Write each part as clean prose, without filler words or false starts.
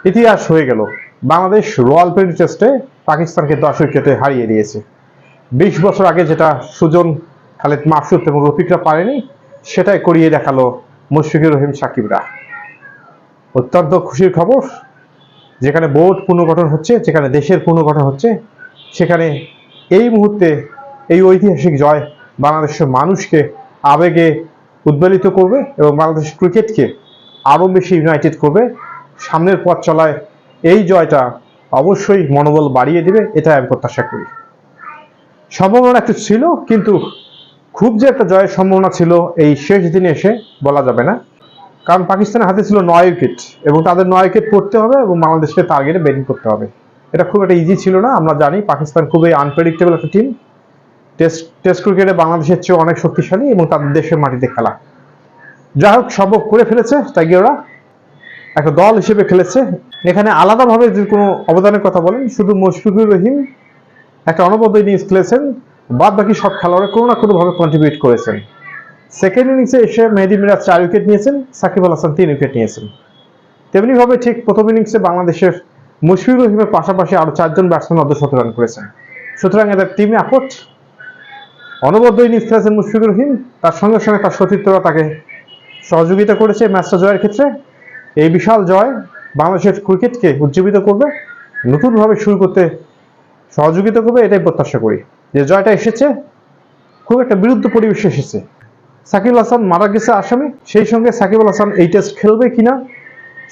ইতিহাস হয়ে গেল। বাংলাদেশ রয়্যাল টেস্টে পাকিস্তানকে 10 উইকেটে হারিয়ে দিয়েছে। 20 বছর আগে যেটা সুজন, খালিদ মাসুদ এবং রফিকরা পারেনি, সেটাই করিয়ে দেখালো মুশফিকুর রহিম সাকিবরা। অত্যন্ত খুশির খবর, যেখানে বোর্ড পুনর্গঠন হচ্ছে, যেখানে দেশের পুনর্গঠন হচ্ছে, সেখানে এই মুহূর্তে এই ঐতিহাসিক জয় বাংলাদেশের মানুষকে আবেগে উদ্বেলিত করবে এবং বাংলাদেশ ক্রিকেটকে আরও বেশি ইউনাইটেড করবে। সামনের পথ চলায় এই জয়টা অবশ্যই মনোবল বাড়িয়ে দিবে, এটা আমি প্রত্যাশা করি। সম্ভাবনা একটু ছিল, কিন্তু খুব যে একটা জয়ের সম্ভাবনা ছিল এই শেষ দিনে এসে বলা যাবে না, কারণ পাকিস্তানের হাতে ছিল 9 উইকেট এবং তাদের 9 উইকেট পড়তে হবে এবং বাংলাদেশকে টার্গেটে ব্যাটিং করতে হবে। এটা খুব একটা ইজি ছিল না। আমরা জানি পাকিস্তান খুবই আনপ্রেডিক্টেবল একটা টিম। টেস্ট ক্রিকেটে বাংলাদেশের চেয়ে অনেক শক্তিশালী এবং তাদের দেশের মাটিতে খেলা। যাই হোক, সম্ভব করে ফেলেছে টাইগাররা, একটা দল হিসেবে খেলেছে। এখানে আলাদাভাবে যদি কোনো অবদানের কথা বলেন, শুধু মুশফিকুর রহিম একটা অনবদ্য ইনিংস খেলেছেন, বাদ বাকি সব খেলোয়াড়রা কোনো না কোনোভাবে কন্ট্রিবিউট করেছেন। সেকেন্ড ইনিংসে এসে মেহেদী মিরাজ 4 উইকেট নিয়েছেন, সাকিব আল হাসান 3 উইকেট নিয়েছেন। তেমনিভাবে ঠিক প্রথম ইনিংসে বাংলাদেশের মুশফিকুর রহিমের পাশাপাশি আরও 4 জন ব্যাটসম্যান অর্ধশত রান করেছেন। সুতরাং এদের টিম এফোর্ট, অনবদ্য ইনিংস খেলেছেন মুশফিকুর রহিম, তার সঙ্গে সঙ্গে তার সতীর্থরা তাকে সহযোগিতা করেছে ম্যাচটা জয়ের ক্ষেত্রে। এই বিশাল জয় বাংলাদেশের ক্রিকেটকে উজ্জীবিত করবে, নতুনভাবে শুরু করতে সহযোগিতা করবে, এটাই প্রত্যাশা করি। যে জয়টা এসেছে খুব একটা বিরুদ্ধ পরিবেশে এসেছে। সাকিব আল হাসান মারা গেছে আসামি, সেই সঙ্গে সাকিব আল হাসান এই টেস্ট খেলবে কিনা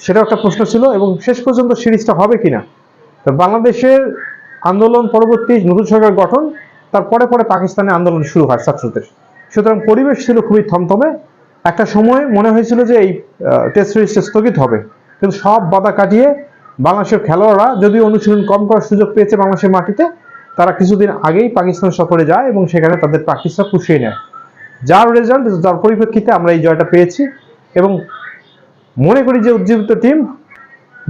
সেটাও একটা প্রশ্ন ছিল, এবং শেষ পর্যন্ত সিরিজটা হবে কিনা। তো বাংলাদেশের আন্দোলন পরবর্তী নতুন সরকার গঠন, তারপরে পরে পাকিস্তানে আন্দোলন শুরু হয় ছাত্রদের। সুতরাং পরিবেশ ছিল খুবই থমথমে। একটা সময় মনে হয়েছিল যে এই টেস্ট সিরিজটা স্থগিত হবে, কিন্তু সব বাধা কাটিয়ে বাংলাদেশের খেলোয়াড়রা যদিও অনুশীলন কম করার সুযোগ পেয়েছে বাংলাদেশের মাটিতে, তারা কিছুদিন আগেই পাকিস্তান সফরে যায় এবং সেখানে তাদের প্র্যাকটিসটা পুষিয়ে নেয়, যার রেজাল্ট, যার পরিপ্রেক্ষিতে আমরা এই জয়টা পেয়েছি। এবং মনে করি যে উজ্জীবিত টিম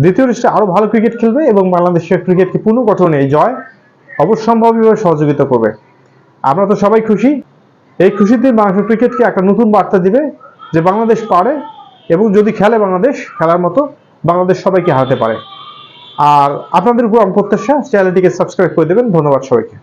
দ্বিতীয় টেস্টে আরো ভালো ক্রিকেট খেলবে এবং বাংলাদেশের ক্রিকেটকে পুনর্গঠনে এই জয় অবশ্যম্ভাবীভাবে সহযোগিতা করবে। আমরা তো সবাই খুশি। এই খুশিতে বাংলাদেশের ক্রিকেটকে একটা নতুন বার্তা দিবে যে বাংলাদেশ পারে, এবং যদি খেলে বাংলাদেশ খেলার মতো, বাংলাদেশ সবাইকে হারাতে পারে। আর আপনাদের উপর প্রত্যাশা, চ্যানেলটিকে সাবস্ক্রাইব করে দেবেন। ধন্যবাদ সবাইকে।